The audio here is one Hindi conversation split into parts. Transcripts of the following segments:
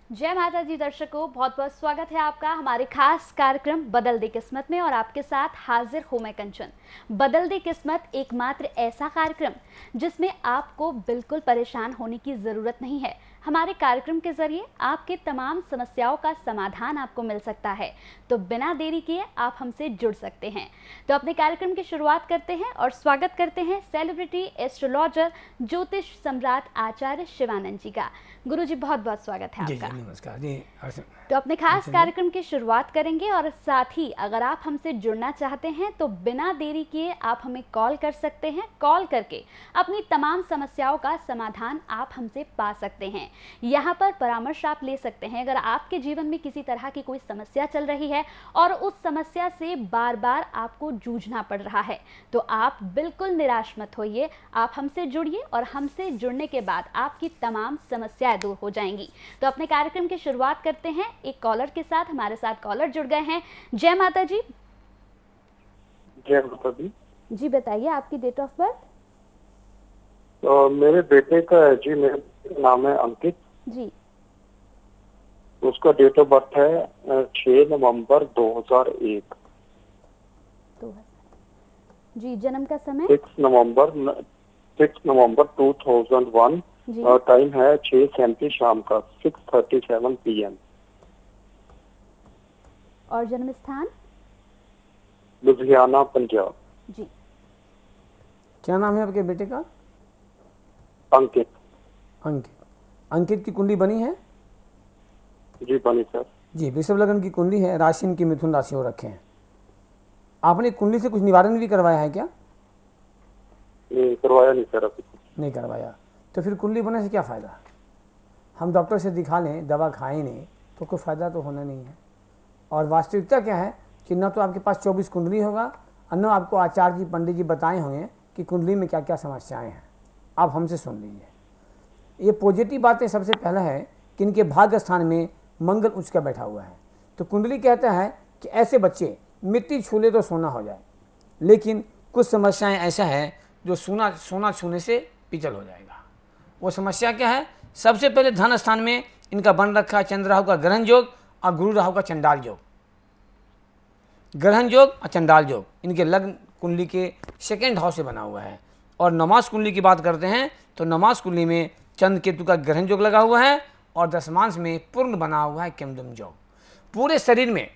जय माता दी दर्शकों, बहुत बहुत स्वागत है आपका हमारे खास कार्यक्रम बदल दे किस्मत में। और आपके साथ हाजिर हूं मैं कंचन। बदल दे किस्मत एकमात्र ऐसा कार्यक्रम जिसमें आपको बिल्कुल परेशान होने की ज़रूरत नहीं है। हमारे कार्यक्रम के जरिए आपके तमाम समस्याओं का समाधान आपको मिल सकता है। तो बिना देरी किए आप हमसे जुड़ सकते हैं। तो अपने कार्यक्रम की शुरुआत करते हैं और स्वागत करते हैं सेलिब्रिटी एस्ट्रोलॉजर ज्योतिष सम्राट आचार्य शिवानंद जी का। गुरु जी, बहुत बहुत स्वागत है आपका। नमस्कार जी। तो अपने खास कार्यक्रम की शुरुआत करेंगे और साथ ही अगर आप हमसे जुड़ना चाहते हैं तो बिना देरी किए आप हमें कॉल कर सकते हैं। कॉल करके अपनी तमाम समस्याओं का समाधान आप हमसे पा सकते हैं। यहाँ पर परामर्श आप ले सकते हैं। अगर आपके जीवन में किसी तरह की कोई समस्या चल रही है और उस समस्या से बार बार आपको जूझना पड़ रहा है तो आप बिल्कुल निराश मत होइए। आप हमसे जुड़िए और हमसे जुड़ने के बाद आपकी तमाम समस्याएं दूर हो जाएंगी। तो अपने कार्यक्रम की शुरुआत करते हैं एक कॉलर के साथ। हमारे साथ कॉलर जुड़ गए हैं। जय माता जी। जय माता दी। जी बताइए आपकी डेट ऑफ बर्थ। तो मेरे बेटे का है जी, मेरा नाम है अंकित जी। उसका डेट ऑफ बर्थ है 6 नवंबर 2001। जी, जन्म का समय 6 नवंबर 2001। जी। टाइम है 6:37 शाम का, 6:37 PM। और जन्म स्थान लुधियाना, पंजाब। जी। क्या नाम है आपके बेटे का? अंकित। अंकित। अंकित की कुंडली बनी है? जी बनी सर। जी, वृषभ लग्न की कुंडली है, राशि इनकी मिथुन राशि हो रखे हैं। आपने कुंडली से कुछ निवारण भी करवाया है क्या? नहीं करवाया, नहीं सर अभी। नहीं करवाया तो फिर कुंडली बनने से क्या फ़ायदा? हम डॉक्टर से दिखा लें, दवा खाएं नहीं तो कोई फ़ायदा तो होना नहीं है। और वास्तविकता क्या है कि न तो आपके पास 24 कुंडली होगा और न आपको आचार्य जी पंडित जी बताए होंगे कि कुंडली में क्या क्या समस्याएं हैं। आप हमसे सुन लीजिए। ये पॉजिटिव बातें सबसे पहला है कि इनके भाग्य स्थान में मंगल उच्च का बैठा हुआ है। तो कुंडली कहता है कि ऐसे बच्चे मिट्टी छू ले तो सोना हो जाए, लेकिन कुछ समस्याएं ऐसा है जो सोना छूने से पिचल हो जाएगा। वो समस्या क्या है? सबसे पहले धन स्थान में इनका बन रखा है चंद्र राहु का ग्रहण योग और गुरु राहु का चंडाल योग। ग्रहण योग और चंडाल योग इनके लग्न कुंडली के सेकेंड हाउस से बना हुआ है। और नमाज कुंडली की बात करते हैं तो नमाज कुंडली में चंद्र केतु का ग्रहण योग लगा हुआ है और दशमांश में पूर्ण बना हुआ है केमदम योग। पूरे शरीर में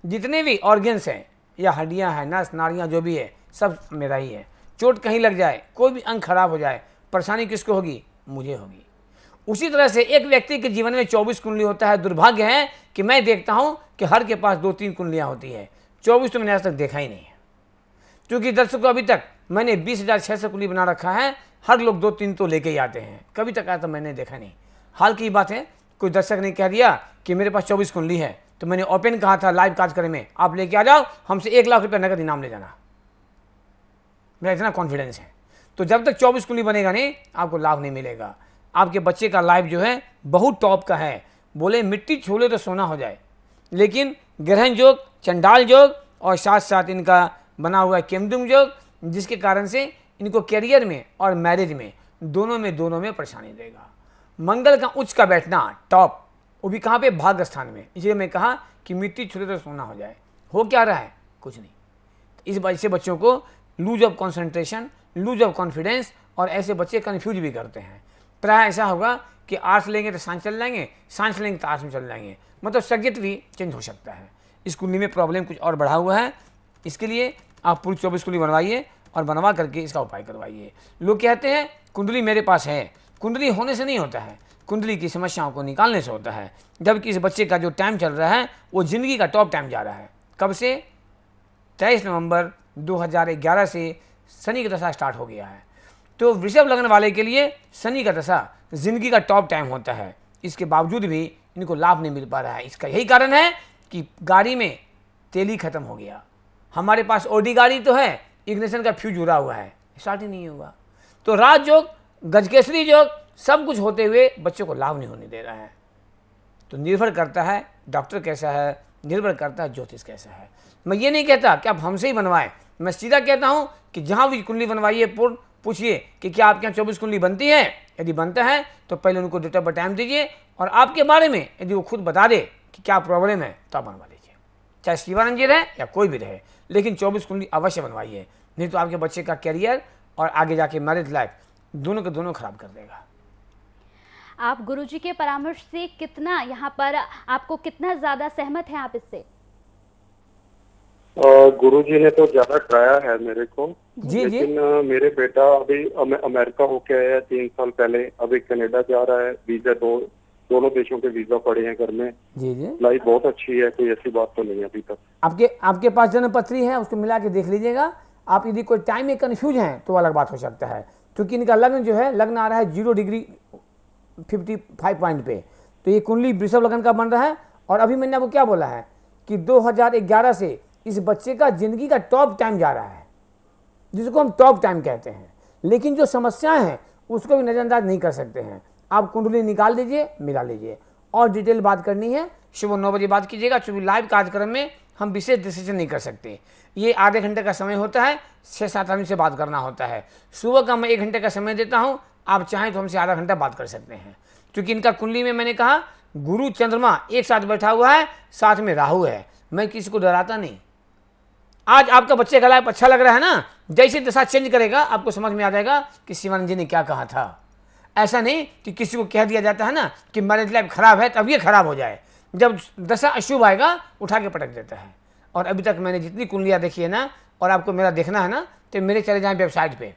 जितने भी ऑर्गन्स हैं या हड्डियां हैं, नस नाड़ियाँ जो भी है, सब मेरा ही है। चोट कहीं लग जाए, कोई भी अंग खराब हो जाए, परेशानी किसको होगी? मुझे होगी। उसी तरह से एक व्यक्ति के जीवन में 24 कुंडली होता है। दुर्भाग्य है कि मैं देखता हूं कि हर के पास 2-3 कुंडलियां होती है। 24 तो मैंने आज तक देखा ही नहीं है, क्योंकि दर्शकों अभी तक मैंने 20,600 कुंडली बना रखा है। हर लोग 2-3 तो लेके ही आते हैं, कभी तक आया तो मैंने देखा नहीं। हाल की बात है, कोई दर्शक ने कह दिया कि मेरे पास 24 कुंडली है, तो मैंने ओपन कहा था लाइव कार्यक्रम में, आप लेके आ जाओ, हमसे 1 लाख रुपये नगद इनाम ले जाना। मेरा इतना कॉन्फिडेंस है। तो जब तक 24 कुंडली बनेगा नहीं, आपको लाभ नहीं मिलेगा। आपके बच्चे का लाइफ जो है बहुत टॉप का है। बोले मिट्टी छूले तो सोना हो जाए, लेकिन ग्रहण योग, चंडाल योग और साथ साथ इनका बना हुआ है केमदुम योग, जिसके कारण से इनको करियर में और मैरिज में दोनों में परेशानी देगा। मंगल का उच्च का बैठना टॉप, वो भी कहाँ पे? भाग्य स्थान में। इसलिए मैं कहा कि मिट्टी छूले तो सोना हो जाए। हो क्या रहा है? कुछ नहीं। इस वजह से बच्चों को lose of concentration, lose of confidence, और ऐसे बच्चे कन्फ्यूज भी करते हैं। प्राय ऐसा होगा कि आर्ट्स लेंगे तो साइंस चल जाएंगे, साइंस लेंगे तो आर्ट्स में चल जाएंगे, मतलब सब्जेक्ट भी चेंज हो सकता है। इस कुंडली में प्रॉब्लम कुछ और बढ़ा हुआ है। इसके लिए आप पूरी 24 कुंडली बनवाइए और बनवा करके इसका उपाय करवाइए। लोग कहते हैं कुंडली मेरे पास है। कुंडली होने से नहीं होता है, कुंडली की समस्याओं को निकालने से होता है। जबकि इस बच्चे का जो टाइम चल रहा है वो ज़िंदगी का टॉप टाइम जा रहा है। कब से? 23 नवंबर 2011 से शनि का दशा स्टार्ट हो गया है। तो वृषभ लग्न वाले के लिए शनि का दशा जिंदगी का टॉप टाइम होता है। इसके बावजूद भी इनको लाभ नहीं मिल पा रहा है। इसका यही कारण है कि गाड़ी में तेल ही खत्म हो गया। हमारे पास ऑडी गाड़ी तो है, इग्निशन का फ्यूज जुड़ा हुआ है, स्टार्ट ही नहीं होगा। तो राजयोग, गजकेसरी योग सब कुछ होते हुए बच्चों को लाभ नहीं होने दे रहा है। तो निर्भर करता है डॉक्टर कैसा है, निर्भर करता है ज्योतिष कैसा है। मैं ये नहीं कहता कि आप हमसे ही बनवाएं, मैं सीधा कहता हूँ कि जहाँ भी कुंडली बनवाइए पूर्ण पूछिए कि क्या आपके यहाँ 24 कुंडली बनती है। यदि बनता है तो पहले उनको डेट ऑफ बर्थ टाइम दीजिए और आपके बारे में यदि वो खुद बता दे कि क्या प्रॉब्लम है तो आप बनवा लीजिए, चाहे शिवानंद जी रहे या कोई भी रहे, लेकिन 24 कुंडली अवश्य बनवाइए, नहीं तो आपके बच्चे का करियर और आगे जाके मैरिज लाइफ दोनों के दोनों खराब कर देगा। आप गुरुजी के परामर्श से कितना यहाँ पर आपको कितना ज्यादा सहमत हैं आप इससे? गुरुजी ने तो ज्यादा कराया है मेरे को, जी जी। लेकिन मेरे बेटा अभी अमेरिका होके आया है 3 साल पहले, अभी कनाडा जा रहा है, वीजा दोनों देशों के वीजा पड़े हैं घर में। जी जी। लाइफ बहुत अच्छी है, कोई ऐसी बात तो नहीं है अभी तक। आपके पास जन्म पत्री है, उसको मिला के देख लीजिएगा। आप यदि कोई टाइम में कन्फ्यूज हैं तो अलग बात हो सकता है, क्योंकि इनका लग्न जो है, लग्न आ रहा है 0 डिग्री 55 पॉइंट पे, तो ये कुंडली वृषभ लग्न का बन रहा है। और अभी मैंने आपको क्या बोला है कि 2011 से इस बच्चे का जिंदगी का टॉप टाइम जा रहा है, जिसको हम टॉप टाइम कहते हैं, लेकिन जो समस्याएं हैं उसको भी नज़रअंदाज नहीं कर सकते हैं। आप कुंडली निकाल दीजिए, मिला लीजिए, और डिटेल बात करनी है सुबह 9 बजे बात कीजिएगा, क्योंकि लाइव कार्यक्रम में हम विशेष डिसीजन नहीं कर सकते। ये आधे घंटे का समय होता है, 6-7 आदमी से बात करना होता है। सुबह का मैं 1 घंटे का समय देता हूँ, आप चाहें तो हमसे आधा घंटा बात कर सकते हैं, क्योंकि इनका कुंडली में मैंने कहा गुरु चंद्रमा एक साथ बैठा हुआ है, साथ में राहु है। मैं किसी को डराता नहीं। आज आपका बच्चे का लाइफ अच्छा लग रहा है ना, जैसे दशा चेंज करेगा आपको समझ में आ जाएगा कि शिवानंद जी ने क्या कहा था। ऐसा नहीं कि किसी को कह दिया जाता है ना कि मैरिज लाइफ खराब है तब ये खराब हो जाए, जब दशा अशुभ आएगा उठा के पटक देता है। और अभी तक मैंने जितनी कुंडलियाँ देखी है ना, और आपको मेरा देखना है ना, तो मेरे चले जाएँ वेबसाइट पे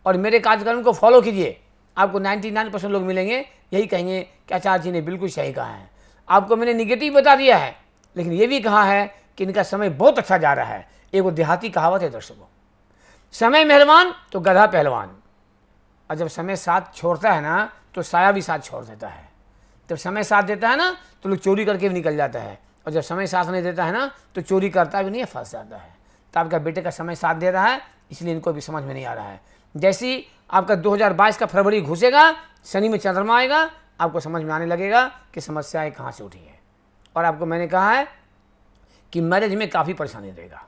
और मेरे कार्यक्रम को फॉलो कीजिए। आपको 99% लोग मिलेंगे यही कहेंगे कि आचार्य जी ने बिल्कुल सही कहा है। आपको मैंने निगेटिव बता दिया है, लेकिन ये भी कहा है कि इनका समय बहुत अच्छा जा रहा है। एक वो देहाती कहावत है दर्शकों, समय मेहरबान तो गधा पहलवान। और जब समय साथ छोड़ता है ना तो साया भी साथ छोड़ देता है। जब समय साथ देता है ना तो लोग चोरी करके भी निकल जाता है, और जब समय साथ नहीं देता है ना तो चोरी करता भी नहीं है, फंस जाता है। तो आपका बेटे का समय साथ दे रहा है, इसलिए इनको भी समझ में नहीं आ रहा है। जैसे ही आपका 2022 का फरवरी घुसेगा, शनि में चंद्रमा आएगा, आपको समझ में आने लगेगा कि समस्याएं कहाँ से उठी है। और आपको मैंने कहा है कि मैरिज में काफ़ी परेशानी देगा।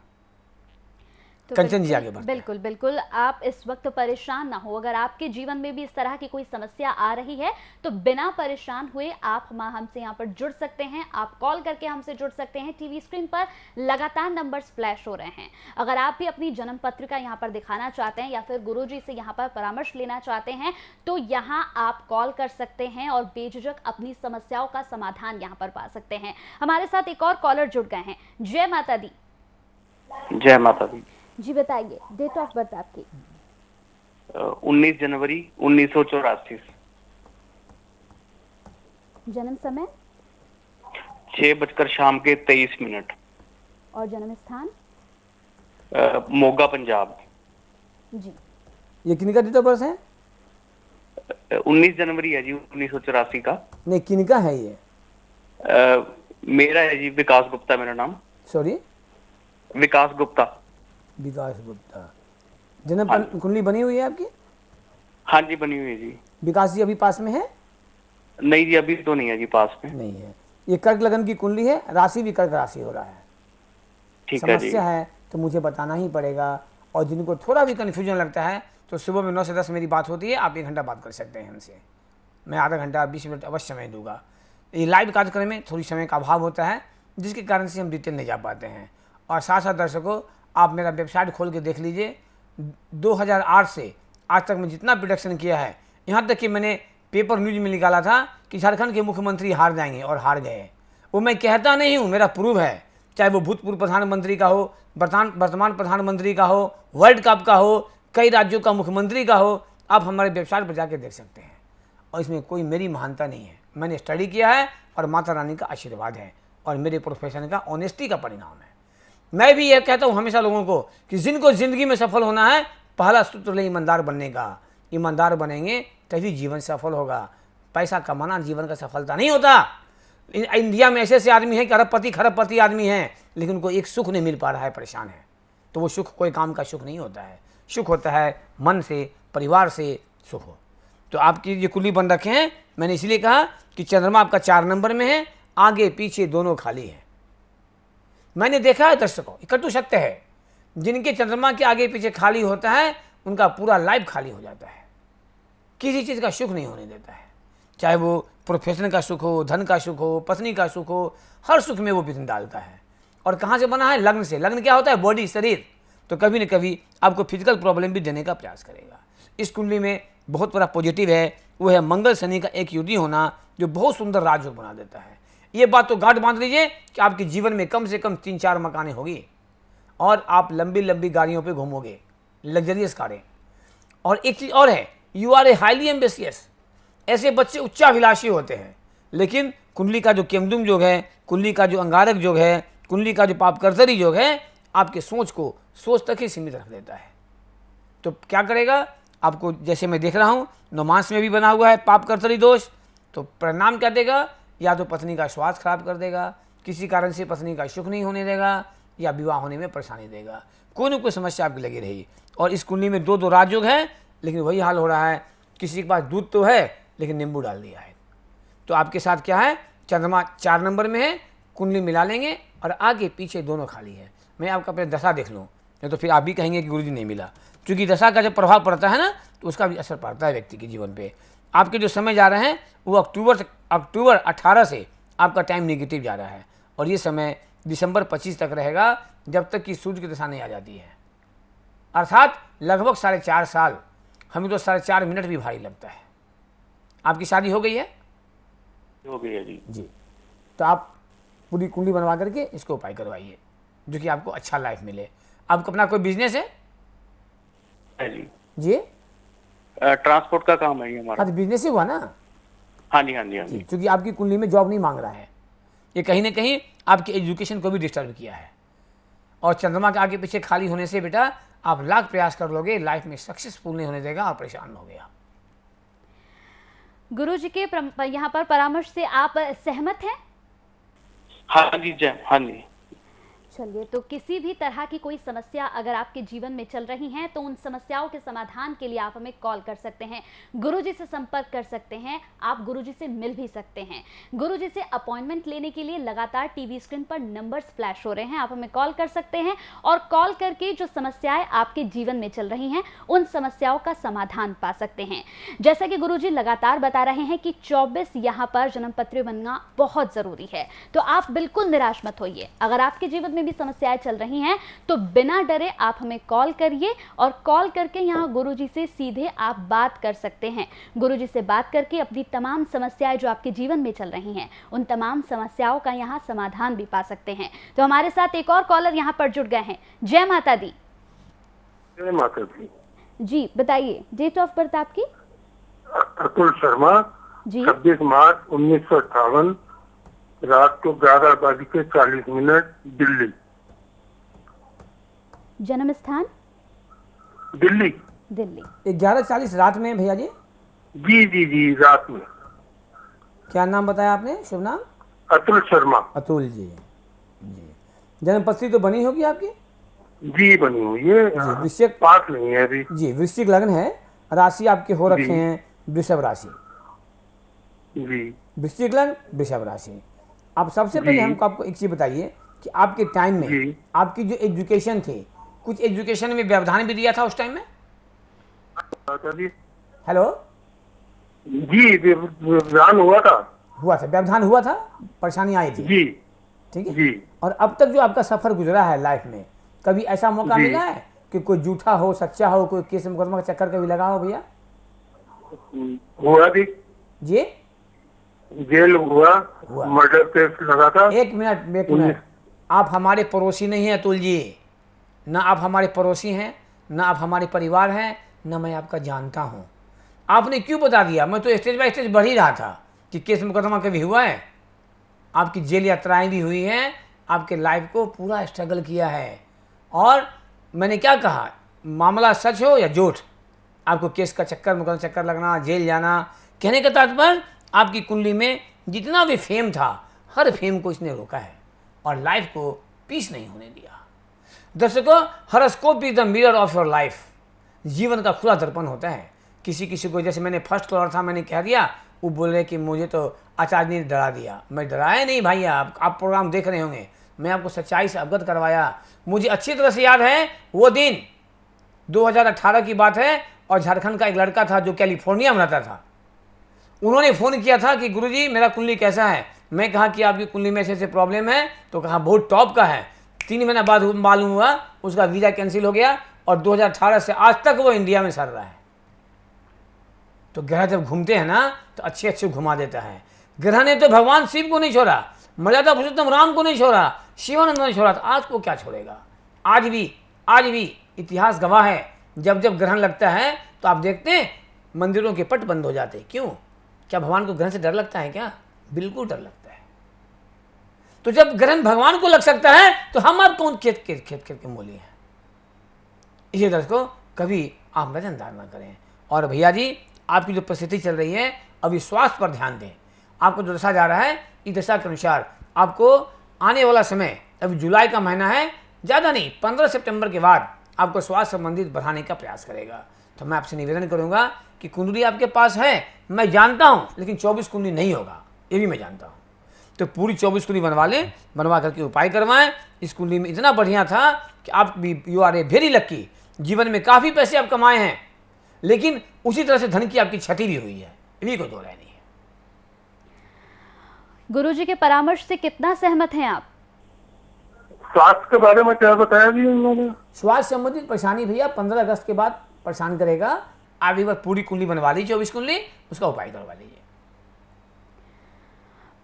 तो कंचन जी आगे बढ़ते हैं। बिल्कुल बिल्कुल, आप इस वक्त परेशान ना हो। अगर आपके जीवन में भी इस तरह की कोई समस्या आ रही है तो बिना परेशान हुए आप हमसे यहाँ पर जुड़ सकते हैं। आप कॉल करके हमसे जुड़ सकते हैं। टीवी स्क्रीन पर लगातार नंबर्स फ्लैश हो रहे हैं। अगर आप भी अपनी जन्म पत्रिका यहाँ पर दिखाना चाहते हैं या फिर गुरुजी से यहाँ पर परामर्श लेना चाहते हैं तो यहाँ आप कॉल कर सकते हैं और बेझिझक अपनी समस्याओं का समाधान यहाँ पर पा सकते हैं। हमारे साथ एक और कॉलर जुड़ गए हैं। जय माता दी। जय माता दी। जी बताइए, डेट ऑफ बर्थ आपकी? 19 जनवरी 1984। जन्म समय? 6 बजकर शाम के 23 मिनट। और जन्म स्थान? मोगा पंजाब। जी। ये किनका डेट ऑफ बर्थ है? 19 जनवरी है जी 1984 का। नहीं, किनका है ये? मेरा है जी, विकास गुप्ता मेरा नाम। सॉरी, विकास गुप्ता। विकास गुप्ता। जन्म कुंडली बनी हुई है आपकी? हाँ जी बनी हुई है जी। विकास जी अभी पास में है? नहीं जी अभी तो नहीं है जी, पास में नहीं है। ये कर्क लगन की कुंडली है, राशि भी कर्क राशि हो रहा है। ठीक है जी। समस्या है तो मुझे बताना ही पड़ेगा। और जिनको थोड़ा भी कन्फ्यूजन लगता है तो सुबह में 9 से 10 मेरी बात होती है, आप 1 घंटा बात कर सकते हैं हमसे। मैं आधा घंटा 20 मिनट अवश्य समय दूंगा। ये लाइव कार्यक्रम में थोड़ी समय का अभाव होता है, जिसके कारण से हम डिटेल नहीं जा पाते हैं। और साथ साथ दर्शकों, आप मेरा वेबसाइट खोल के देख लीजिए। 2008 से आज तक मैं जितना प्रोडक्शन किया है, यहाँ तक कि मैंने पेपर न्यूज में निकाला था कि झारखंड के मुख्यमंत्री हार जाएंगे और हार गए। वो मैं कहता नहीं हूँ, मेरा प्रूफ है। चाहे वो भूतपूर्व प्रधानमंत्री का हो, वर्तमान प्रधानमंत्री का हो, वर्ल्ड कप का हो, कई राज्यों का मुख्यमंत्री का हो, आप हमारे वेबसाइट पर जाके देख सकते हैं। और इसमें कोई मेरी महानता नहीं है, मैंने स्टडी किया है और माता रानी का आशीर्वाद है और मेरे प्रोफेशन का ऑनेस्टी का परिणाम है। मैं भी ये कहता हूँ हमेशा लोगों को कि जिनको ज़िंदगी में सफल होना है, पहला सूत्र ले ईमानदार बनने का। ईमानदार बनेंगे तभी जीवन सफल होगा। पैसा कमाना जीवन का सफलता नहीं होता। इंडिया में ऐसे आदमी हैं कि अरबपति खरबपति आदमी हैं, लेकिन उनको एक सुख नहीं मिल पा रहा है, परेशान है। तो वो सुख कोई काम का सुख नहीं होता है। सुख होता है मन से, परिवार से सुख हो। तो आपकी ये कुंडली बन रखे हैं, मैंने इसलिए कहा कि चंद्रमा आपका 4 नंबर में है, आगे पीछे दोनों खाली है। मैंने देखा है दर्शकों, इकट्ठू सत्य है, जिनके चंद्रमा के आगे पीछे खाली होता है उनका पूरा लाइफ खाली हो जाता है, किसी चीज़ का सुख नहीं होने देता है, चाहे वो प्रोफेशन का सुख हो, धन का सुख हो, पत्नी का सुख हो, हर सुख में वो विघ्न डालता है। और कहाँ से बना है? लग्न से। लग्न क्या होता है? बॉडी, शरीर। तो कभी न कभी आपको फिजिकल प्रॉब्लम भी देने का प्रयास करेगा। इस कुंडली में बहुत बड़ा पॉजिटिव है, वो है मंगल शनि का एक युति होना, जो बहुत सुंदर राजयोग बना देता है। ये बात तो गांठ बांध लीजिए कि आपके जीवन में कम से कम 3-4 मकानें होगी और आप लंबी लंबी गाड़ियों पे घूमोगे, लग्जरियस कारें। और एक चीज़ और है, you are a highly ambitious. ऐसे बच्चे उच्चाभिलाषी होते हैं, लेकिन कुंडली का जो केमदुम योग है, कुंडली का जो अंगारक योग है, कुंडली का जो पापकर्तरी योग है, आपके सोच को सोच तक ही सीमित रख देता है। तो क्या करेगा? आपको जैसे मैं देख रहा हूँ नौमांस में भी बना हुआ है पापकर्तरी दोष, तो परिणाम क्या देगा? या तो पत्नी का स्वास्थ्य खराब कर देगा, किसी कारण से पत्नी का सुख नहीं होने देगा, या विवाह होने में परेशानी देगा, कोई न कोई समस्या आपकी लगी रही। और इस कुंडली में 2-2 राजयोग है, लेकिन वही हाल हो रहा है, किसी के पास दूध तो है लेकिन नींबू डाल दिया है। तो आपके साथ क्या है? चंद्रमा 4 नंबर में है, कुंडली मिला लेंगे और आगे पीछे दोनों खाली है। मैं आपका अपने दशा देख लूँ, नहीं तो फिर आप भी कहेंगे कि गुरुजी नहीं मिला। क्योंकि दशा का जब प्रभाव पड़ता है ना, तो उसका भी असर पड़ता है व्यक्ति के जीवन पे। आपके जो समय जा रहे हैं वो अक्टूबर 18 से आपका टाइम नेगेटिव जा रहा है, और ये समय दिसंबर 25 तक रहेगा, जब तक कि सूर्य की दशा नहीं आ जाती है। अर्थात लगभग 4.5 साल। हमें तो 4.5 मिनट भी भारी लगता है। आपकी शादी हो गई है? हो गई है जी। जी, तो आप पूरी कुंडली बनवा करके इसको उपाय करवाइए, जो कि आपको अच्छा लाइफ मिले। आपको अपना कोई बिजनेस है? जी जी, ट्रांसपोर्ट का काम है ये हमारा। हाँ, तो बिजनेस ही हुआ ना। हाँ जी, हाँ जी, हाँ जी। क्योंकि आपकी कुंडली में जॉब नहीं मांग रहा है, ये कहीं ना कहीं आपकी एजुकेशन को भी डिस्टर्ब किया है। और चंद्रमा के आगे पीछे खाली होने से बेटा आप लाख प्रयास कर लोगे, लाइफ में सक्सेसफुल नहीं होने देगा, आप परेशान हो गया। गुरु जी के यहाँ पर परामर्श से आप सहमत हैं? हाँ जी, जय, हाँ जी। चलिए, तो किसी भी तरह की कोई समस्या अगर आपके जीवन में चल रही हैं तो उन समस्याओं के समाधान के लिए आप हमें कॉल कर सकते हैं, गुरुजी से संपर्क कर सकते हैं, आप गुरुजी से मिल भी सकते हैं। गुरुजी से अपॉइंटमेंट लेने के लिए लगातार टीवी स्क्रीन पर नंबर्स फ्लैश हो रहे हैं, आप हमें कॉल कर सकते हैं और कॉल करके जो समस्याएं आपके जीवन में चल रही हैं उन समस्याओं का समाधान पा सकते हैं। जैसा कि गुरुजी लगातार बता रहे हैं कि 24 यहाँ पर जन्मपत्री बनना बहुत जरूरी है, तो आप बिल्कुल निराश मत होइए। अगर आपके जीवन में भी समस्याएं चल रही हैं तो बिना डरे आप हमें कॉल करिए और कॉल करके यहाँ गुरुजी से सीधे आप बात कर सकते हैं। गुरुजी से बात करके अपनी तमाम समस्याएं जो आपके जीवन में चल रही हैं उन तमाम समस्याओं का यहाँ समाधान भी पा सकते हैं। तो हमारे साथ एक और कॉलर यहाँ पर जुड़ गए हैं। जय माता दी। जय माता दी। जी बताइए, डेट ऑफ बर्थ आपकी? अतुल शर्मा जी। 26 मार्च 1958, रात को 11:40 दिल्ली। जन्म स्थान? दिल्ली। दिल्ली। 11:40 रात में भैया जी? जी जी जी, रात में। क्या नाम बताया आपने? शुभ नाम? अतुल शर्मा। अतुल जी। जी, जन्मपत्री तो बनी होगी आपकी? जी बनी हुई है, वृश्चिक पास नहीं है अभी। जी, वृश्चिक लग्न है, राशि आपके हो रखे हैं वृषभ राशि। जी। वृश्चिक लग्न, वृषभ राशि। आप सबसे पहले हमको आपको एक चीज बताइए कि आपके टाइम में आपकी जो एजुकेशन थी, कुछ एजुकेशन में व्यवधान भी दिया था उस टाइम में? हेलो जी, व्यवधान हुआ था। व्यवधान हुआ था, परेशानी आई थी। जी। ठीक है जी। और अब तक जो आपका सफर गुजरा है लाइफ में, कभी ऐसा मौका मिला है कि कोई झूठा हो, सच्चा हो, कोई केस मुकदमा का चक्कर कभी लगा हो भैया? हुआ भी जी, जेल हुआ, मर्डर केस लगा था। एक मिनट, आप हमारे पड़ोसी नहीं हैं अतुल जी, ना आप हमारे पड़ोसी हैं, ना आप हमारे परिवार हैं, ना मैं आपका जानता हूं। आपने क्यों बता दिया? मैं तो स्टेज बाय स्टेज बढ़ ही रहा था कि केस मुकदमा कभी हुआ है, आपकी जेल यात्राएं भी हुई हैं, आपके लाइफ को पूरा स्ट्रगल किया है। और मैंने क्या कहा, मामला सच हो या झूठ, आपको केस का चक्कर, मुकदमा चक्कर लगना, जेल जाना, कहने का तात्पर्य आपकी कुंडली में जितना भी फेम था, हर फेम को इसने रोका है और लाइफ को पीस नहीं होने दिया। दर्शकों, horoscope is the mirror of your life. जीवन का खुला दर्पण होता है। किसी किसी को, जैसे मैंने फर्स्ट कॉलर था, मैंने कह दिया, वो बोल रहे कि मुझे तो आचार्य ने डरा दिया। मैं डराया नहीं भाई, आप प्रोग्राम देख रहे होंगे, मैं आपको सच्चाई से अवगत करवाया। मुझे अच्छी तरह से याद है वो दिन 2018 की बात है, और झारखंड का एक लड़का था जो कैलिफोर्निया में रहता था। उन्होंने फ़ोन किया था कि गुरुजी मेरा कुंडली कैसा है। मैं कहा कि आपकी कुंडली में ऐसे प्रॉब्लम है, तो कहा बहुत टॉप का है। 3 महीना बाद मालूम हुआ उसका वीज़ा कैंसिल हो गया, और 2018 से आज तक वो इंडिया में सर रहा है। तो ग्रह जब घूमते हैं ना तो अच्छे अच्छे घुमा देता है। ग्रह ने तो भगवान शिव को नहीं छोड़ा, मर्यादा पुरुषोत्तम राम को नहीं छोड़ा, शिवानंद नहीं छोड़ा, तो आज को क्या छोड़ेगा। आज भी इतिहास गवाह है, जब जब ग्रहण लगता है तो आप देखते हैं मंदिरों के पट बंद हो जाते हैं। क्यों? क्या भगवान को ग्रहण से डर लगता है क्या? बिल्कुल डर लगता है। तो जब ग्रहण भगवान को लग सकता है तो हम आप कौन खेत के मूल्य हैं। इसी दर्शकों, कभी आप नजरअंदाज ना करें। और भैया जी, आपकी जो परिस्थिति चल रही है, अभी स्वास्थ्य पर ध्यान दें। आपको जो दशा जा रहा है, इस दशा के अनुसार आपको आने वाला समय, अभी जुलाई का महीना है, ज़्यादा नहीं 15 सितंबर के बाद आपको स्वास्थ्य संबंधित बढ़ाने का प्रयास करेगा। तो मैं आपसे निवेदन करूंगा कि कुंडली आपके पास है, मैं जानता हूं, लेकिन 24 कुंडली नहीं होगा, ये भी मैं जानता हूं। तो पूरी 24 कुंडली बनवा लें, बनवा करके उपाय करवाएं। इस कुंडली में इतना बढ़िया था कि आप भी you are a very lucky. जीवन में काफ़ी पैसे आप कमाए हैं, लेकिन उसी तरह से धन की आपकी क्षति भी हुई है, ये भी कोई दो राय नहीं है। गुरुजी के परामर्श से कितना सहमत हैं आप? स्वास्थ्य के बारे में क्या बताया जी उन्होंने? स्वास्थ्य संबंधित परेशानी भैया 15 अगस्त के बाद परेशान करेगा। आप एक बार पूरी कुंडली बनवा लीजिए, 24 कुंडली, उसका उपाय करवा लीजिए।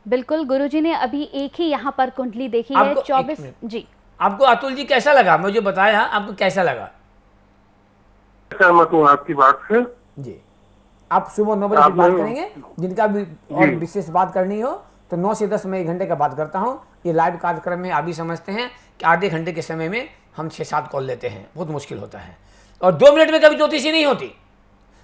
बिल्कुल, गुरुजी ने अभी एक ही यहाँ पर कुंडली देखी है, 24 जी। आपको अतुल जी कैसा लगा? मुझे बताया, आपको कैसा लगा? सहमत हूँ आपकी बात से जी। आप सुबह 9 बजे बात करेंगे, जिनका भी और विशेष बात करनी हो तो 9 से 10 मैं 1 घंटे का बात करता हूँ। ये लाइव कार्यक्रम में आप भी समझते हैं कि आधे घंटे के समय में हम 6-7 कॉल लेते हैं, बहुत मुश्किल होता है। और 2 मिनट में कभी ज्योतिषी नहीं होती।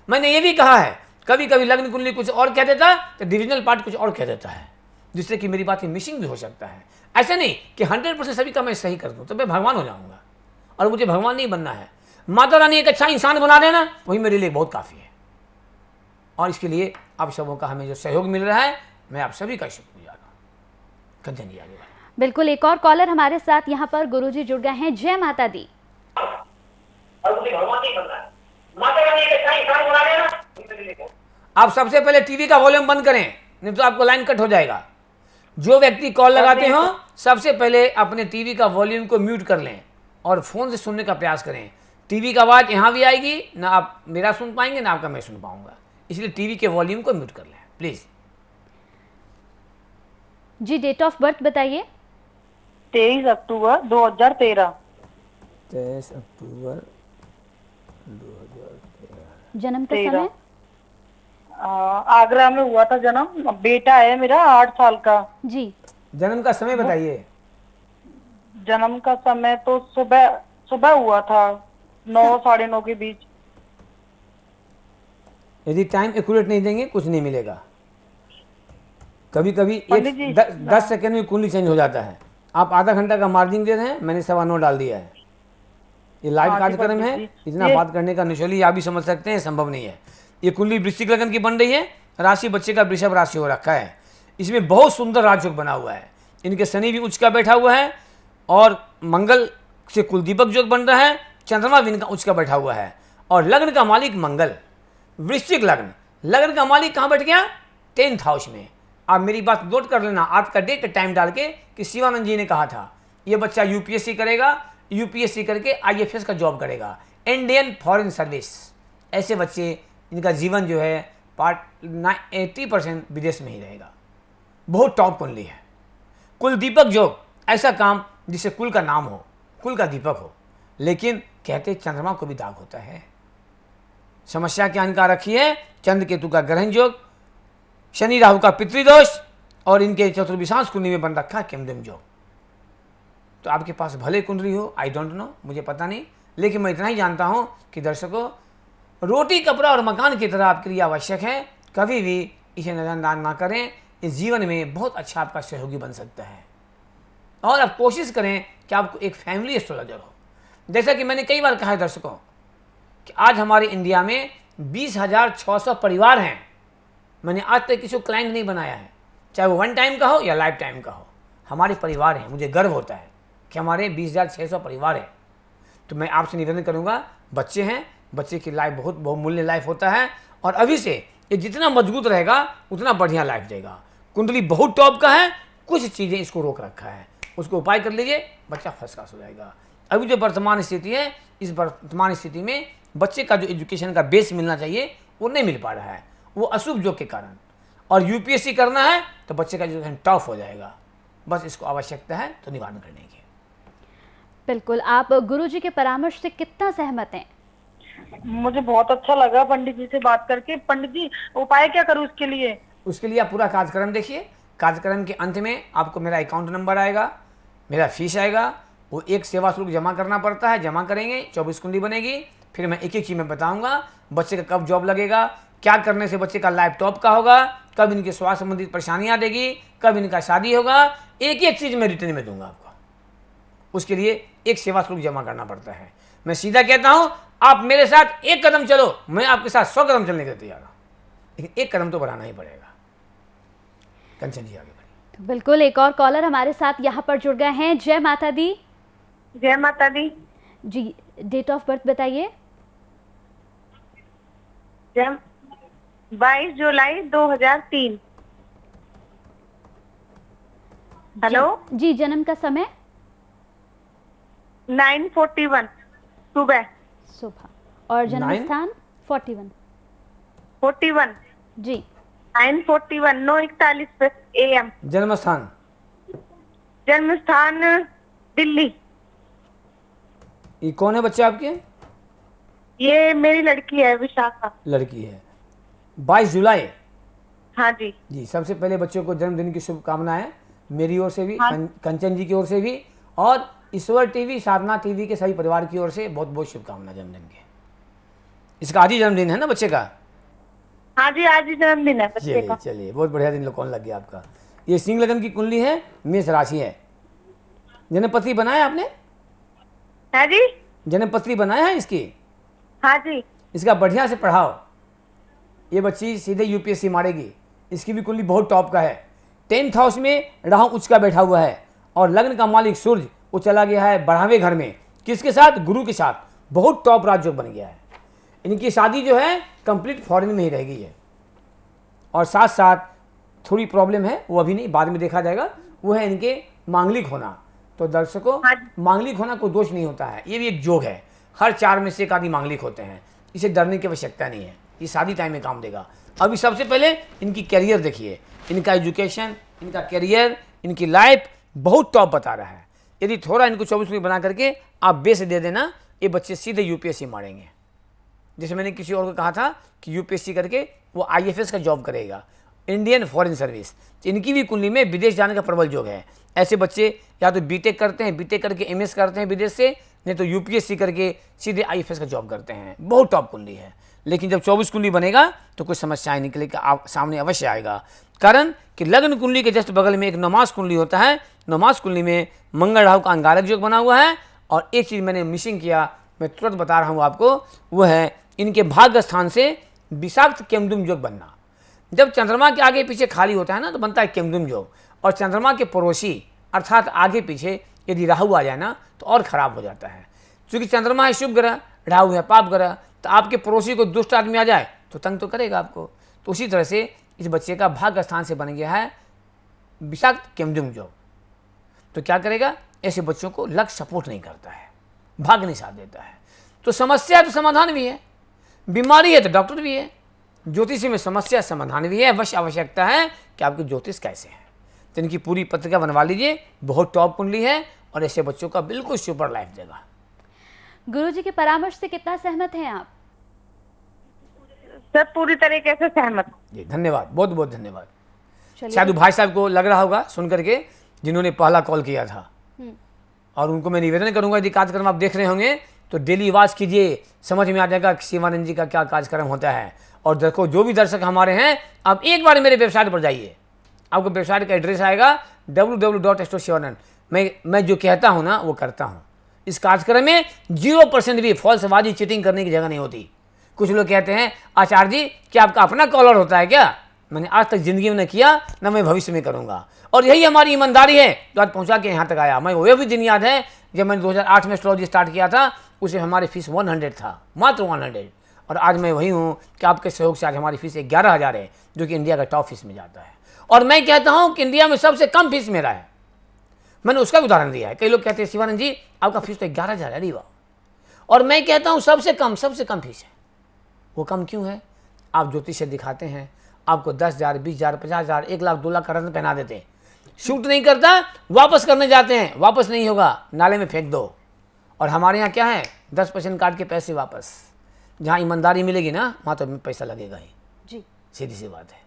मैंने ये भी कहा है, कभी कभी लग्न कुंडली कुछ और कह देता है तो डिविजनल पार्ट कुछ और कह देता है, जिससे कि मेरी बात मिसिंग भी हो सकता है। ऐसा नहीं कि 100% सभी का मैं सही कर दूँ तो मैं भगवान हो जाऊँगा, और मुझे भगवान नहीं बनना है। माता रानी एक अच्छा इंसान बना देना, वही मेरे लिए बहुत काफ़ी है। और इसके लिए आप सबों का हमें जो सहयोग मिल रहा है, मैं आप सभी का शुक्रिया हूँ। कंचन जी आगे बढ़ें। बिल्कुल, एक और कॉलर हमारे साथ यहाँ पर गुरुजी जुड़ गए हैं। जय माता दी। आप सबसे पहले टीवी का वॉल्यूम बंद करें, नहीं तो आपको लाइन कट हो जाएगा। जो व्यक्ति कॉल लगाते हो, सबसे पहले अपने टीवी का वॉल्यूम को म्यूट कर लें और फोन से सुनने का प्रयास करें। टीवी का आवाज़ यहाँ भी आएगी, ना आप मेरा सुन पाएंगे ना आपका मैं सुन पाऊंगा, इसलिए टीवी के वॉल्यूम को म्यूट कर लें प्लीज़। जी, डेट ऑफ बर्थ बताइए। 23 अक्टूबर 2013। 23 अक्टूबर 2013। जन्म का समय? आगरा में हुआ था जन्म। बेटा है मेरा 8 साल का। जी। जन्म का समय बताइए। जन्म का समय तो सुबह हुआ था, 9 साढ़े 9 के बीच। यदि टाइम एक्यूरेट नहीं देंगे कुछ नहीं मिलेगा। कभी कभी 10 सेकंड में कुंडली चेंज हो जाता है। आप आधा घंटा का मार्जिन दे रहे हैं, मैंने 9:15 डाल दिया है। ये लाइव कार्यक्रम है, इतना बात करने का निशोली आप भी समझ सकते हैं संभव नहीं है। ये कुंडली वृश्चिक लग्न की बन रही है, राशि बच्चे का वृषभ राशि हो रखा है। इसमें बहुत सुंदर राजयोग बना हुआ है। इनके शनि भी उच्च का बैठा हुआ है, और मंगल से कुलदीपक योग बन रहा है, चंद्रमा भी इनका उच्च का बैठा हुआ है, और लग्न का मालिक मंगल। वृश्चिक लग्न, लग्न का मालिक कहाँ बैठ गया? 10th हाउस में। आप मेरी बात नोट कर लेना, आज का डेट टाइम डाल के, कि शिवानंद जी ने कहा था ये बच्चा यूपीएससी करेगा, यूपीएससी करके आईएफएस का जॉब करेगा, इंडियन फॉरेन सर्विस। ऐसे बच्चे, इनका जीवन जो है 80% विदेश में ही रहेगा। बहुत टॉप कुंडली है। कुल दीपक योग, ऐसा काम जिससे कुल का नाम हो, कुल का दीपक हो, लेकिन कहते चंद्रमा को भी दाग होता है। समस्या क्या इनका रखी है? चंद्र केतु का ग्रहण योग, शनि राहु का पितृदोष, और इनके चतुर्विशांश कुंडली में बन रखा है केमदम योग। तो आपके पास भले कुंडली हो, आई डोंट नो, मुझे पता नहीं, लेकिन मैं इतना ही जानता हूं कि दर्शकों, रोटी कपड़ा और मकान की तरह आपके लिए आवश्यक है। कभी भी इसे नजरअंदाज ना करें। इस जीवन में बहुत अच्छा आपका सहयोगी बन सकता है। और आप कोशिश करें कि आपको एक फैमिली एस्ट्रोलॉजर हो। जैसा कि मैंने कई बार कहा है दर्शकों, कि आज हमारे इंडिया में 20,600 परिवार हैं। मैंने आज तक किसी को क्लाइंट नहीं बनाया है, चाहे वो 1 टाइम का हो या लाइफ टाइम का हो। हमारे परिवार हैं, मुझे गर्व होता है कि हमारे 20,600 परिवार हैं। तो मैं आपसे निवेदन करूँगा, बच्चे हैं, बच्चे की लाइफ बहुत बहुमूल्य लाइफ होता है, और अभी से ये जितना मजबूत रहेगा उतना बढ़िया लाइफ देगा। कुंडली बहुत टॉप का है, कुछ चीज़ें इसको रोक रखा है, उसको उपाय कर लीजिए, बच्चा फर्स्ट क्लास हो जाएगा। अभी जो वर्तमान स्थिति है, इस वर्तमान स्थिति में बच्चे का जो एजुकेशन का बेस मिलना चाहिए वो नहीं मिल पा रहा है, वो अशुभ योग के कारण। और यूपीएससी करना है तो बच्चे का एजुकेशन टफ हो जाएगा, बस इसको आवश्यकता है तो निवारण करने की। बिल्कुल। आप गुरुजी के परामर्श से कितना सहमत हैं? मुझे बहुत अच्छा लगा पंडित जी से बात करके। पंडित जी, उपाय क्या करूँ उसके लिए? उसके लिए आप पूरा कार्यक्रम देखिए। कार्यक्रम के अंत में आपको मेरा अकाउंट नंबर आएगा, मेरा फीस आएगा, वो एक सेवा शुल्क जमा करना पड़ता है, जमा करेंगे, 24 कुंडली बनेगी। फिर मैं एक एक चीज़ में बताऊंगा, बच्चे का कब जॉब लगेगा, क्या करने से बच्चे का लाइफ टॉप का होगा, कब इनके स्वास्थ्य संबंधित परेशानियाँ देगी, कब इनका शादी होगा, एक एक चीज़ मैं रिटर्न में दूंगा आपको। उसके लिए एक सेवा शुल्क जमा करना पड़ता है। मैं सीधा कहता हूँ, आप मेरे साथ एक कदम चलो, मैं आपके साथ 100 कदम चलने के लिए तैयार हूँ, लेकिन एक कदम तो बढ़ाना ही पड़ेगा। कंचन जी आगे बढ़िए। तो बिल्कुल, एक और कॉलर हमारे साथ यहाँ पर जुड़ गए हैं। जय माता दी। जय माता दी जी, डेट ऑफ बर्थ बताइए। 22 जुलाई 2003। हेलो जी, जन्म का समय? 9:41 सुबह। और जन्म 9? स्थान? 41 41 जी। 9:41 9:41 AM। जन्म स्थान? जन्म स्थान दिल्ली। ये कौन है बच्चे आपके? ये मेरी लड़की है, विशाखा। लड़की है। 22 जुलाई। हाँ जी। जी, सबसे पहले बच्चों को जन्मदिन की शुभकामनाएं मेरी ओर से भी, हाँ। कंचन जी की ओर से भी, और ईश्वर टीवी, साधना टीवी के सभी परिवार की ओर से बहुत बहुत शुभकामनाएं जन्मदिन के। इसका आज ही जन्मदिन है ना बच्चे का? हाँ जी, आज ही जन्मदिन है बच्चे चलिए का। चलिए, बहुत बढ़िया दिन कौन लग गया आपका। ये सिंह लगन की कुंडली है, मेष राशि है। जन्मपत्री बनाया आपने? है जी। जन्मपत्री बनाया है इसकी? हाँ जी। इसका बढ़िया से पढ़ाओ, ये बच्ची सीधे यूपीएससी मारेगी। इसकी भी कुंडली बहुत टॉप का है। 10th हाउस में राहु उच्च का बैठा हुआ है, और लग्न का मालिक सूर्य वो चला गया है 12वें घर में। किसके साथ? गुरु के साथ। बहुत टॉप राजयोग बन गया है। इनकी शादी जो है कंप्लीट फॉरेन में ही रहेगी है, और साथ साथ थोड़ी प्रॉब्लम है, वो अभी नहीं, बाद में देखा जाएगा, वो है इनके मांगलिक होना। तो दर्शकों, मांगलिक होना कोई दोष नहीं होता है, ये भी एक जोग है। हर 4 में से एक आदमी मांगलिक होते हैं, इसे डरने की आवश्यकता नहीं है, ये शादी टाइम में काम देगा। अभी सबसे पहले इनकी कैरियर देखिए, इनका एजुकेशन, इनका कैरियर, इनकी लाइफ बहुत टॉप बता रहा है। यदि थोड़ा इनको 24 मिनट बना करके आप बेस दे देना, ये बच्चे सीधे यूपीएससी मारेंगे। जैसे मैंने किसी और को कहा था कि यूपीएससी करके वो आईएफएस का जॉब करेगा, इंडियन फॉरेन सर्विस। इनकी भी कुंडली में विदेश जाने का प्रबल योग है। ऐसे बच्चे या तो बीटेक करते हैं, बीटेक करके एमएस करते हैं विदेश से, नहीं तो यूपीएससी करके सीधे आईएफएस का जॉब करते हैं। बहुत टॉप कुंडली है। लेकिन जब 24 कुंडली बनेगा तो कुछ समस्याएं निकले के सामने अवश्य आएगा। कारण कि लग्न कुंडली के जस्ट बगल में एक नमाज कुंडली होता है। नमाज कुंडली में मंगल राहु का अंगारक योग बना हुआ है। और एक चीज़ मैंने मिसिंग किया, मैं तुरंत बता रहा हूँ आपको, वो है इनके भाग्य स्थान से विषाक्त केमदुम योग बनना। जब चंद्रमा के आगे पीछे खाली होता है ना, तो बनता है केमदुम योग। और चंद्रमा के पड़ोसी अर्थात आगे पीछे यदि राहु आ जाए ना, तो और खराब हो जाता है। क्योंकि चंद्रमा है शुभ ग्रह, राहु है पाप ग्रह, तो आपके पड़ोसी को दुष्ट आदमी आ जाए तो तंग तो करेगा आपको। तो उसी तरह से इस बच्चे का भाग्य स्थान से बन गया है विषाक्त केमदुम योग। तो क्या करेगा? ऐसे बच्चों को लक सपोर्ट नहीं करता है, भाग्य नहीं साथ देता है। तो समस्या तो समाधान भी है, बीमारी है तो डॉक्टर भी है। ज्योतिषी में समस्या समाधान भी है, बस आवश्यकता है कि आपकी ज्योतिष कैसे है। तो इनकी पूरी पत्रिका बनवा लीजिए, बहुत टॉप कुंडली है, और ऐसे बच्चों का बिल्कुल सुपर लाइफ देगा। गुरुजी के परामर्श से कितना सहमत हैं आप? सर पूरी तरीके से सहमत। जी धन्यवाद, बहुत बहुत धन्यवाद। चलिए। शायद भाई साहब को लग रहा होगा सुन करके, जिन्होंने पहला कॉल किया था, और उनको मैं निवेदन करूंगा, यदि कार्यक्रम आप देख रहे होंगे तो डेली वाच कीजिए, समझ में आ जाएगा कि शिवानंद जी का क्या कार्यक्रम होता है। और देखो, जो भी दर्शक हमारे हैं, आप एक बार मेरे वेबसाइट पर जाइए, आपको वेबसाइट का एड्रेस आएगा www.astro7 मैं जो कहता हूँ ना वो करता हूँ। इस कार्यक्रम में 0% भी फॉल्सबाजी चीटिंग करने की जगह नहीं होती। कुछ लोग कहते हैं आचार्य जी क्या आपका अपना कॉलर होता है क्या? मैंने आज तक जिंदगी में न किया, न मैं भविष्य में करूंगा, और यही हमारी ईमानदारी है जो आज पहुंचा के यहाँ तक आया। मैं वो भी दिन याद है जब मैंने 2008 में एस्ट्रोलॉजी स्टार्ट किया था, उसे हमारी फीस 100 था, मात्र 100। और आज मैं वही हूँ कि आपके सहयोग से आज हमारी फीस 11,000 है, जो कि इंडिया का टॉप फीस में जाता है। और मैं कहता हूँ कि इंडिया में सबसे कम फीस मेरा है। मैंने उसका भी उदाहरण दिया है। कई लोग कहते हैं शिवानंद जी आपका फीस तो 11,000 है, अरे वाह। और मैं कहता हूँ सबसे कम फीस है। वो कम क्यों है? आप ज्योतिष से दिखाते हैं, आपको 10,000, 20,000, 50,000, 1 लाख, 2 लाख का रत्न पहना देते हैं, शूट नहीं करता, वापस करने जाते हैं, वापस नहीं होगा, नाले में फेंक दो। और हमारे यहाँ क्या है, 10% काट के पैसे वापस। जहाँ ईमानदारी मिलेगी ना, वहाँ तो पैसा लगेगा ही जी, सीधी सी बात है।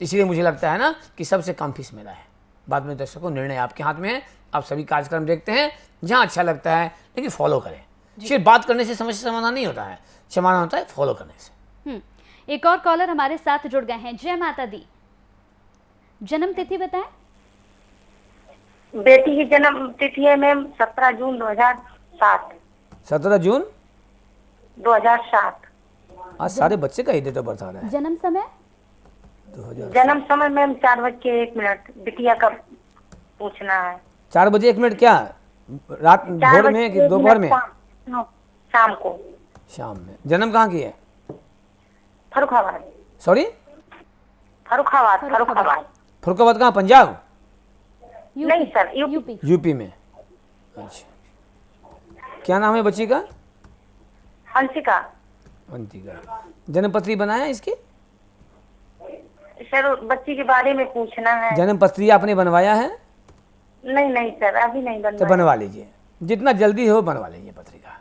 इसलिए मुझे लगता है ना कि सबसे कम फीस मेरा है। बाद में दर्शकों निर्णय आपके हाथ में है, आप सभी कार्यक्रम देखते हैं, जहाँ अच्छा लगता है लेकिन फॉलो करें। सिर्फ बात करने से समस्या समाधान नहीं होता है, समाधान होता है फॉलो करने से। एक और कॉलर हमारे साथ जुड़ गए हैं। जय माता दी, जन्म तिथि बताएं। बेटी की जन्म तिथि है मैम 17 जून 2007। 17 जून 2007। आज सारे बच्चे का ही डेट ऑफ बर्थ आ रहा है। जन्म समय? 2000। जन्म समय मैम 4:01। बिटिया का पूछना है। 4:01 क्या रात भोर में कि दोपहर में? शाम को। शाम में। जन्म कहाँ की है? फर्रुखाबाद। सॉरी, फर्रुखाबाद। फरुखाबाद कहाँ, पंजाब? नहीं सर, यूपी। यूपी में। अच्छा, क्या नाम है बच्ची का? हंसिका। अंतिका। जन्म पत्री बनाया इसकी? सर बच्ची के बारे में पूछना है। जन्म पत्री आपने बनवाया है? नहीं सर, अभी नहीं तो बनवाया। बनवा लीजिए, जितना जल्दी हो बनवा लीजिए पत्रिका।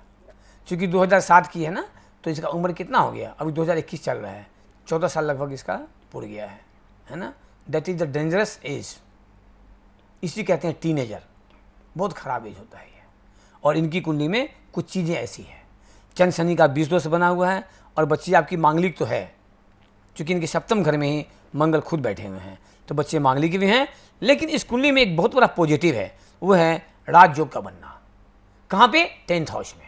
क्योंकि 2007 की है ना, तो इसका उम्र कितना हो गया? अभी 2021 चल रहा है, 14 साल लगभग इसका पूर गया है ना। That is the dangerous age, इसी कहते हैं टीनेजर। बहुत खराब एज होता है ये। और इनकी कुंडली में कुछ चीज़ें ऐसी हैं, चंद्र शनि का 20 दोष बना हुआ है, और बच्ची आपकी मांगलिक तो है, क्योंकि इनके सप्तम घर में ही मंगल खुद बैठे हुए हैं, तो बच्चे मांगलिक भी हैं। लेकिन इस कुंडली में एक बहुत बड़ा पॉजिटिव है, वो है राजयोग का बनना। कहाँ पे? 10th हाउस में।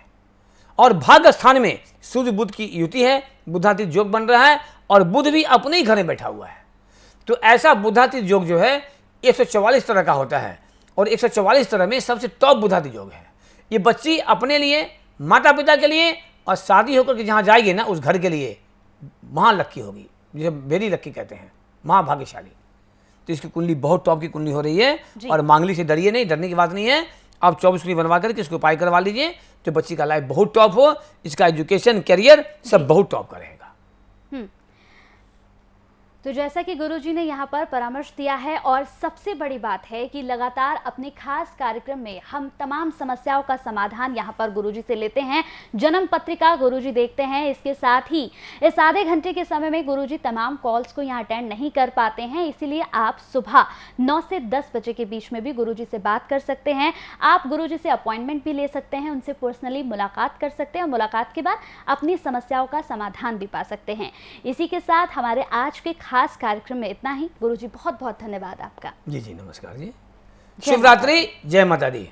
और भाग्य स्थान में सूर्य बुध की युति है, बुधातीत योग बन रहा है, और बुध भी अपने ही घर में बैठा हुआ है। तो ऐसा बुधातीत योग जो है 144 तरह का होता है, और 144 तरह में सबसे टॉप बुधातीत योग है। ये बच्ची अपने लिए, माता पिता के लिए, और शादी होकर के जहाँ जाएगी ना उस घर के लिए वहाँ लक्की होगी, जिसे वेरी लक्की कहते हैं, महाभाग्यशाली। तो इसकी कुंडली बहुत टॉप की कुंडली हो रही है। और मांगली से डरिए नहीं, डरने की बात नहीं है। आप 24 कुंडली बनवा करके इसको उपाय करवा लीजिए, तो बच्ची का लाइफ बहुत टॉप हो, इसका एजुकेशन, करियर सब बहुत टॉप का रहेगा। तो जैसा कि गुरुजी ने यहाँ पर परामर्श दिया है, और सबसे बड़ी बात है कि लगातार अपने खास कार्यक्रम में हम तमाम समस्याओं का समाधान यहाँ पर गुरुजी से लेते हैं। जन्म पत्रिका गुरुजी देखते हैं, इसके साथ ही इस आधे घंटे के समय में गुरुजी तमाम कॉल्स को यहाँ अटेंड नहीं कर पाते हैं, इसीलिए आप सुबह 9 से 10 बजे के बीच में भी गुरुजी से बात कर सकते हैं। आप गुरुजी से अपॉइंटमेंट भी ले सकते हैं, उनसे पर्सनली मुलाकात कर सकते हैं, और मुलाकात के बाद अपनी समस्याओं का समाधान भी पा सकते हैं। इसी के साथ हमारे आज के खास कार्यक्रम में इतना ही। गुरुजी बहुत बहुत धन्यवाद आपका। जी नमस्कार जी, शिवरात्रि, जय माता दी।